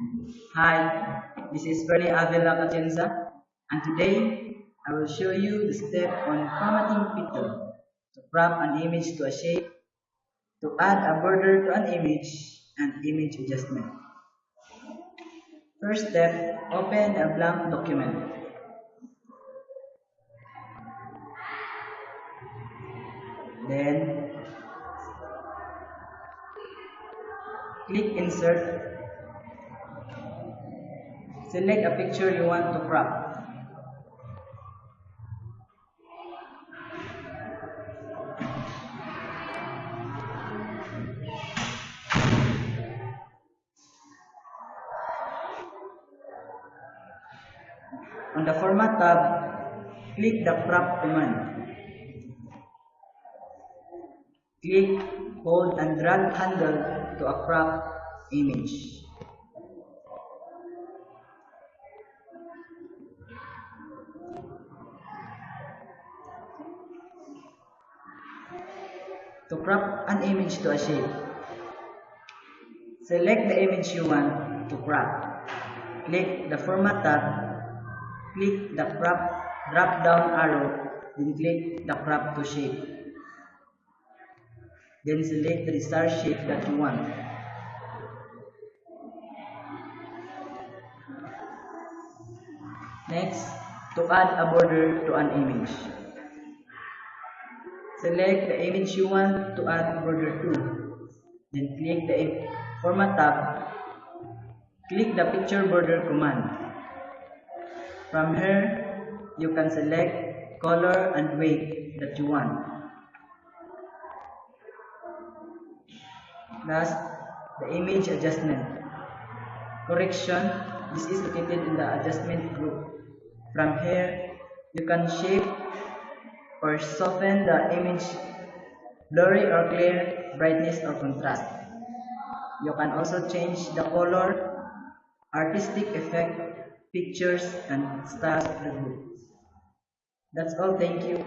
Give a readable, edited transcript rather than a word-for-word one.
Hi, this is Bernie Avila Catienza, and today I will show you the step on formatting picture to crop an image to a shape, to add a border to an image, and image adjustment. First step, open a blank document. Then click Insert. Select a picture you want to crop. On the Format tab, click the Crop command. Click, hold, and drag handle to a crop image. To crop an image to a shape, select the image you want to crop. Click the Format tab, click the Crop drop-down arrow, then click the Crop to Shape. Then select the desired shape that you want. Next, to add a border to an image. Select the image you want to add border to. Then click the Format tab. Click the Picture Border command. From here, you can select color and weight that you want. Last, the image adjustment. Correction, this is located in the adjustment group. From here, you can shape or soften the image, blurry or clear, brightness or contrast. You can also change the color, artistic effect, pictures, and styles of the group. That's all. Thank you.